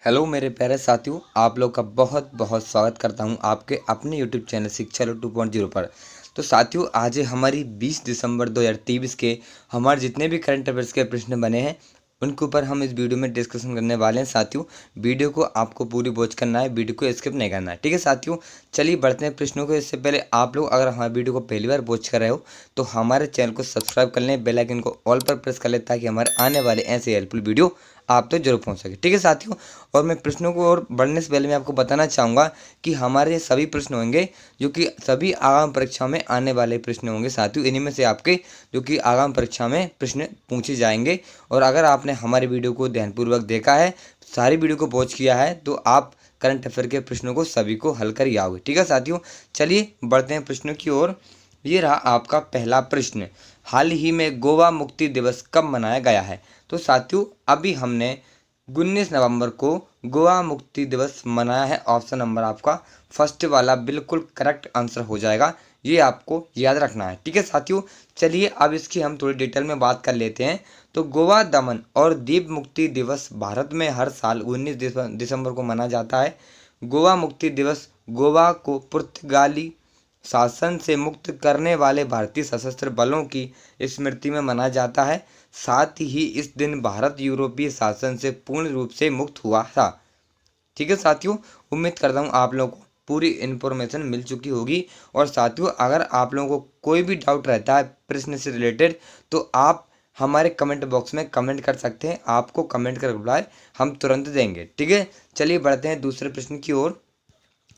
Hello मेरे प्यारे साथियों, आप लोग का बहुत बहुत स्वागत करता हूं आपके अपने यूट्यूब चैनल शिक्षा लो 2.0 पर। तो साथियों, आज हमारी 20 दिसंबर 2023 के हमारे जितने भी करंट अफेयर्स के प्रश्न बने हैं उनके ऊपर हम इस वीडियो में डिस्कशन करने वाले हैं। साथियों, वीडियो को आपको पूरी वॉच करना है, वीडियो को स्किप नहीं करना है। ठीक है साथियों, चलिए बढ़ते हैं प्रश्नों को। इससे पहले आप लोग अगर हमारे वीडियो को पहली बार वॉच कर रहे हो तो हमारे चैनल को सब्सक्राइब कर लें, बेल आइकन को ऑल पर प्रेस कर लें ताकि हमारे आने वाले ऐसे हेल्पफुल वीडियो आप तक जरूर पहुंच सके। ठीक है साथियों, और मैं प्रश्नों को और बढ़ने से पहले मैं आपको बताना चाहूँगा कि हमारे सभी प्रश्न होंगे जो कि सभी आगामी परीक्षा में आने वाले प्रश्न होंगे। साथियों, इन्हीं में से आपके जो कि आगामी परीक्षा में प्रश्न पूछे जाएंगे। और अगर आपने हमारे वीडियो को ध्यानपूर्वक देखा है, सारी वीडियो को वॉच किया है, तो आप करंट अफेयर के प्रश्नों को सभी को हल कर ही आओगे। ठीक है साथियों, चलिए बढ़ते हैं प्रश्नों की ओर। ये रहा आपका पहला प्रश्न, हाल ही में गोवा मुक्ति दिवस कब मनाया गया है? तो साथियों, अभी हमने 19 नवंबर को गोवा मुक्ति दिवस मनाया है। ऑप्शन नंबर आपका फर्स्ट वाला बिल्कुल करेक्ट आंसर हो जाएगा, ये आपको याद रखना है। ठीक है साथियों, चलिए अब इसकी हम थोड़ी डिटेल में बात कर लेते हैं। तो गोवा दमन और दीप मुक्ति दिवस भारत में हर साल 19 दिसंबर को मनाया जाता है। गोवा मुक्ति दिवस गोवा को पुर्तगाली शासन से मुक्त करने वाले भारतीय सशस्त्र बलों की स्मृति में मनाया जाता है। साथ ही इस दिन भारत यूरोपीय शासन से पूर्ण रूप से मुक्त हुआ था। ठीक है साथियों, उम्मीद करता हूँ आप लोगों को पूरी इन्फॉर्मेशन मिल चुकी होगी। और साथियों, अगर आप लोगों को कोई भी डाउट रहता है प्रश्न से रिलेटेड तो आप हमारे कमेंट बॉक्स में कमेंट कर सकते हैं, आपको कमेंट का रिप्लाई हम तुरंत देंगे। ठीक है, चलिए बढ़ते हैं दूसरे प्रश्न की ओर।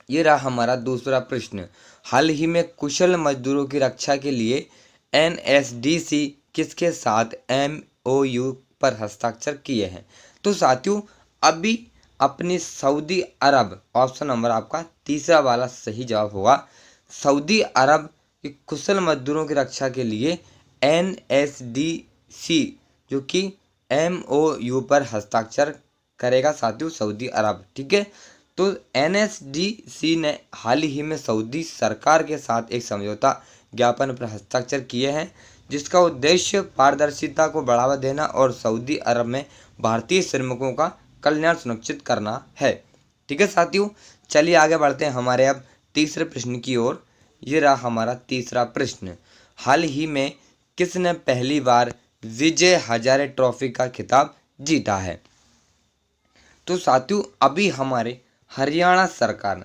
ये रहा हमारा दूसरा प्रश्न, हाल ही में कुशल मजदूरों की रक्षा के लिए एनएसडीसी किसके साथ एमओयू पर हस्ताक्षर किए हैं? तो साथियों, अभी अपनी सऊदी अरब, ऑप्शन नंबर आपका तीसरा वाला सही जवाब होगा। सऊदी अरब की कुशल मजदूरों की रक्षा के लिए एनएसडीसी जो कि एमओयू पर हस्ताक्षर करेगा साथियों सऊदी अरब। ठीक है, तो एनएसडीसी ने हाल ही में सऊदी सरकार के साथ एक समझौता ज्ञापन पर हस्ताक्षर किए हैं जिसका उद्देश्य पारदर्शिता को बढ़ावा देना और सऊदी अरब में भारतीय श्रमिकों का कल्याण सुनिश्चित करना है। ठीक है साथियों, चलिए आगे बढ़ते हैं हमारे अब तीसरे प्रश्न की ओर। ये रहा हमारा तीसरा प्रश्न, हाल ही में किसने पहली बार विजय हजारे ट्रॉफी का खिताब जीता है? तो साथियों, अभी हमारे हरियाणा सरकार ने,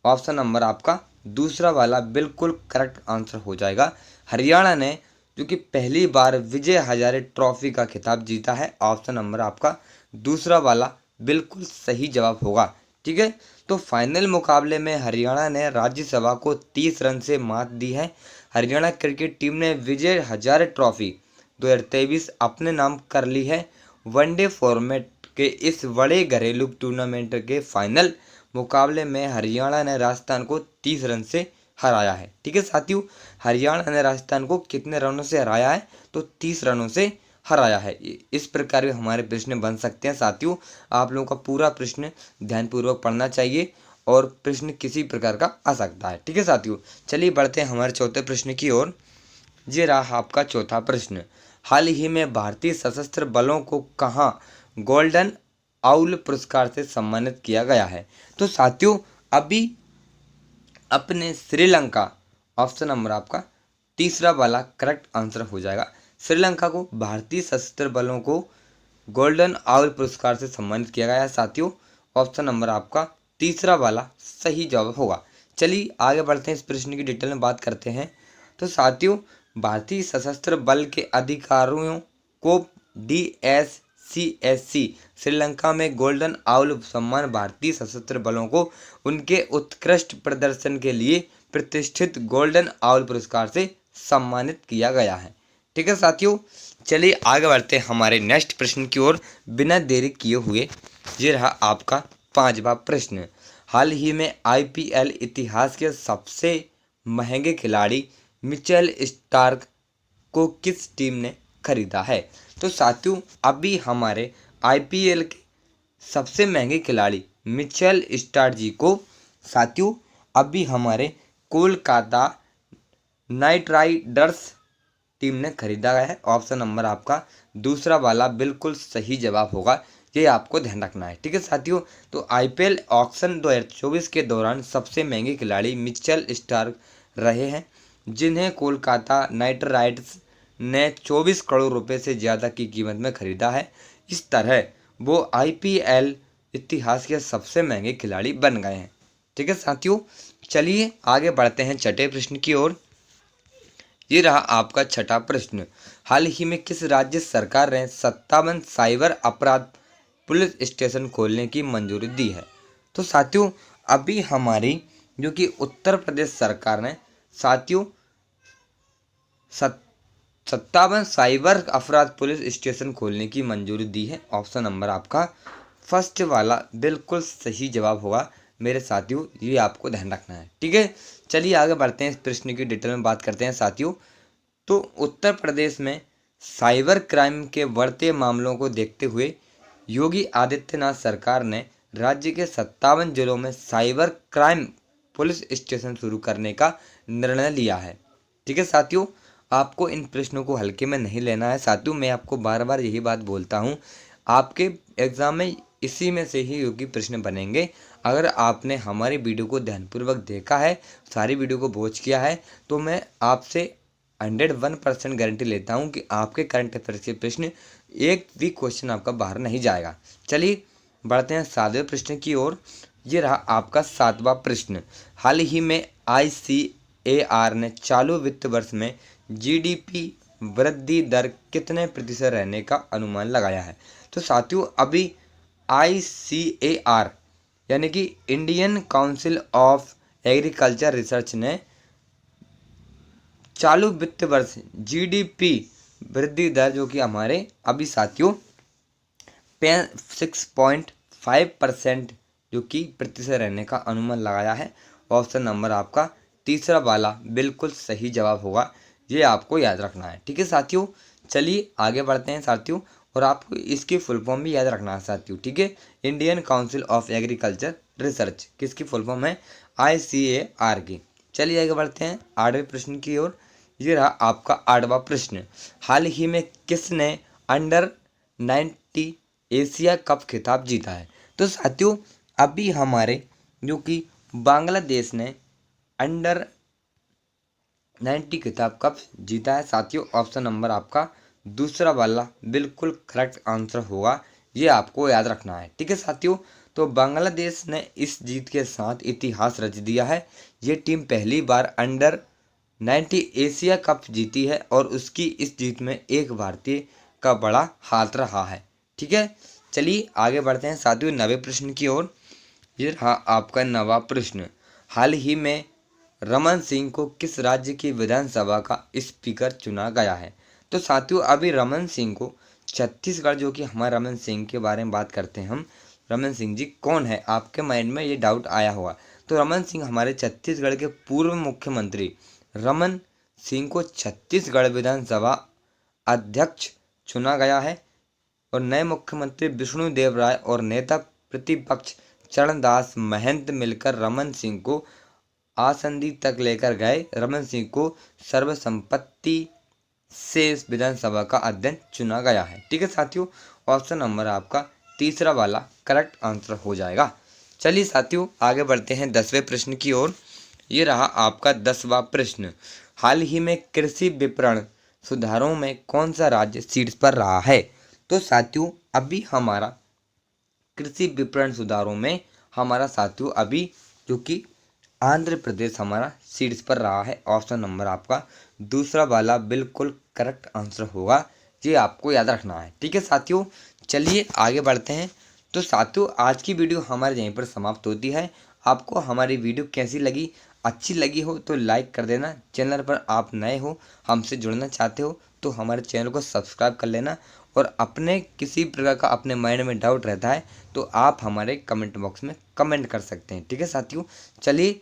ऑप्शन नंबर आपका दूसरा वाला बिल्कुल करेक्ट आंसर हो जाएगा। हरियाणा ने जो कि पहली बार विजय हजारे ट्रॉफी का खिताब जीता है, ऑप्शन नंबर आपका दूसरा वाला बिल्कुल सही जवाब होगा। ठीक है, तो फाइनल मुकाबले में हरियाणा ने राज्यसभा को 30 रन से मात दी है। हरियाणा क्रिकेट टीम ने विजय हजारे ट्रॉफी 2023 अपने नाम कर ली है। वनडे फॉर्मेट के इस बड़े घरेलू टूर्नामेंट के फाइनल मुकाबले में हरियाणा ने राजस्थान को 30 रन से हराया है। ठीक है साथियों, हरियाणा ने राजस्थान को कितने रनों से हराया है? तो 30 रनों से हराया है। इस प्रकार के हमारे प्रश्न बन सकते हैं साथियों। आप लोगों का पूरा प्रश्न ध्यानपूर्वक पढ़ना चाहिए और प्रश्न किसी प्रकार का आ सकता है। ठीक है साथियों, चलिए बढ़ते हैं हमारे चौथे प्रश्न की ओर। ये रहा आपका चौथा प्रश्न, हाल ही में भारतीय सशस्त्र बलों को कहाँ गोल्डन आउल पुरस्कार से सम्मानित किया गया है? तो साथियों, अभी अपने श्रीलंका, ऑप्शन नंबर आपका तीसरा वाला करेक्ट आंसर हो जाएगा। श्रीलंका को भारतीय सशस्त्र बलों को गोल्डन आउल पुरस्कार से सम्मानित किया गया है साथियों। ऑप्शन नंबर आपका तीसरा वाला सही जवाब होगा। चलिए आगे बढ़ते हैं, इस प्रश्न की डिटेल में बात करते हैं। तो साथियों, भारतीय सशस्त्र बल के अधिकारियों को DSCSC श्रीलंका में गोल्डन आउल सम्मान भारतीय सशस्त्र बलों को उनके उत्कृष्ट प्रदर्शन के लिए प्रतिष्ठित गोल्डन आउल पुरस्कार से सम्मानित किया गया है। ठीक है साथियों, चलिए आगे बढ़ते हैं हमारे नेक्स्ट प्रश्न की ओर बिना देरी किए हुए। ये रहा आपका पांचवा प्रश्न, हाल ही में IPL इतिहास के सबसे महंगे खिलाड़ी मिचेल स्टार्क को किस टीम ने खरीदा है? तो साथियों, अभी हमारे IPL के सबसे महंगे खिलाड़ी मिचेल स्टार्क जी को साथियों अभी हमारे कोलकाता नाइट राइडर्स टीम ने खरीदा गया है। ऑप्शन नंबर आपका दूसरा वाला बिल्कुल सही जवाब होगा। ये आपको ध्यान रखना है। ठीक है साथियों, तो आईपीएल ऑक्शन 2024 के दौरान सबसे महंगे खिलाड़ी मिचेल स्टार्क रहे हैं, जिन्हें कोलकाता नाइट राइडर्स ने 24 करोड़ रुपए से ज़्यादा की कीमत में खरीदा है। इस तरह वो आईपीएल इतिहास के सबसे महंगे खिलाड़ी बन गए हैं। ठीक है साथियों, चलिए आगे बढ़ते हैं छठे प्रश्न की ओर। ये रहा आपका छठा प्रश्न। हाल ही में किस राज्य सरकार ने 57 साइबर अपराध पुलिस स्टेशन खोलने की मंजूरी दी है? तो साथियों, अभी हमारी जो कि उत्तर प्रदेश सरकार ने साथियों 57 साइबर अपराध पुलिस स्टेशन खोलने की मंजूरी दी है। ऑप्शन नंबर आपका फर्स्ट वाला बिल्कुल सही जवाब होगा मेरे साथियों, ये आपको ध्यान रखना है। ठीक है, चलिए आगे बढ़ते हैं, इस प्रश्न की डिटेल में बात करते हैं साथियों। तो उत्तर प्रदेश में साइबर क्राइम के बढ़ते मामलों को देखते हुए योगी आदित्यनाथ सरकार ने राज्य के 57 जिलों में साइबर क्राइम पुलिस स्टेशन शुरू करने का निर्णय लिया है। ठीक है साथियों, आपको इन प्रश्नों को हल्के में नहीं लेना है साथियों, मैं आपको बार बार यही बात बोलता हूँ, आपके एग्जाम में इसी में से ही योग्य प्रश्न बनेंगे। अगर आपने हमारी वीडियो को ध्यानपूर्वक देखा है, सारी वीडियो को वॉच किया है, तो मैं आपसे 101% गारंटी लेता हूं कि आपके करंट अफेयर्स के प्रश्न एक भी क्वेश्चन आपका बाहर नहीं जाएगा। चलिए बढ़ते हैं 7वें प्रश्न की ओर। ये रहा आपका 7वां प्रश्न। हाल ही में आईसीएआर ने चालू वित्त वर्ष में जीडीपी वृद्धि दर कितने प्रतिशत रहने का अनुमान लगाया है? तो साथियों, अभी आईसीएआर यानी कि Indian council of agriculture research ने चालू वित्त वर्ष जीडीपी वृद्धि दर जो कि हमारे अभी साथियों 6.5% जो कि प्रतिशत रहने का अनुमान लगाया है। ऑप्शन नंबर आपका तीसरा वाला बिल्कुल सही जवाब होगा, ये आपको याद रखना है। ठीक है साथियों, चलिए आगे बढ़ते हैं साथियों, और आपको इसकी फुल फॉर्म भी याद रखना है साथियों। ठीक है, Indian council of agriculture research किसकी फुल फॉर्म है? आईसीएआर की। चलिए आगे बढ़ते हैं 8वें प्रश्न की ओर। ये रहा आपका 8वां प्रश्न। हाल ही में किसने अंडर 90 एशिया कप खिताब जीता है? तो साथियों, अभी हमारे जो कि बांग्लादेश ने अंडर 90 खिताब कप जीता है साथियों। ऑप्शन नंबर आपका दूसरा वाला बिल्कुल करेक्ट आंसर होगा, ये आपको याद रखना है। ठीक है साथियों, तो बांग्लादेश ने इस जीत के साथ इतिहास रच दिया है। ये टीम पहली बार अंडर 90 एशिया कप जीती है और उसकी इस जीत में एक भारतीय का बड़ा हाथ रहा है। ठीक है, चलिए आगे बढ़ते हैं साथियों 9वें प्रश्न की ओर। ये रहा आपका 9वां प्रश्न। हाल ही में रमन सिंह को किस राज्य की विधानसभा का स्पीकर चुना गया है? तो साथियों, अभी रमन सिंह को छत्तीसगढ़ जो कि हमारे रमन सिंह के बारे में बात करते हैं हम, रमन सिंह जी कौन है? आपके माइंड में ये डाउट आया होगा। तो रमन सिंह हमारे छत्तीसगढ़ के पूर्व मुख्यमंत्री रमन सिंह को छत्तीसगढ़ विधानसभा अध्यक्ष चुना गया है, और नए मुख्यमंत्री विष्णुदेव राय और नेता प्रतिपक्ष चरणदास महंत मिलकर रमन सिंह को आसंदी तक लेकर गए। रमन सिंह को सर्वसम्मति से इस विधानसभा का अध्यक्ष चुना गया है। ठीक है साथियों, ऑप्शन नंबर आपका तीसरा वाला करेक्ट आंसर हो जाएगा। चलिए साथियों आगे बढ़ते हैं 10वें प्रश्न की ओर। ये रहा आपका 10वां प्रश्न। हाल ही में कृषि विपणन सुधारों में कौन सा राज्य शीर्ष पर रहा है? तो साथियों, अभी हमारा कृषि विपणन सुधारों में हमारा साथियों अभी जो कि आंध्र प्रदेश हमारा शीर्ष पर रहा है। ऑप्शन नंबर आपका दूसरा वाला बिल्कुल करेक्ट आंसर होगा, ये आपको याद रखना है। ठीक है साथियों, चलिए आगे बढ़ते हैं। तो साथियों, आज की वीडियो हमारे यहीं पर समाप्त होती है। आपको हमारी वीडियो कैसी लगी? अच्छी लगी हो तो लाइक कर देना। चैनल पर आप नए हो, हमसे जुड़ना चाहते हो तो हमारे चैनल को सब्सक्राइब कर लेना, और अपने किसी प्रकार का अपने माइंड में डाउट रहता है तो आप हमारे कमेंट बॉक्स में कमेंट कर सकते हैं। ठीक है साथियों, चलिए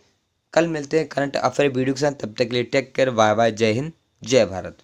कल मिलते हैं करंट अफेयर वीडियो के साथ। तब तक के लिए टेक केयर, बाय बाय, जय हिंद, जय भारत।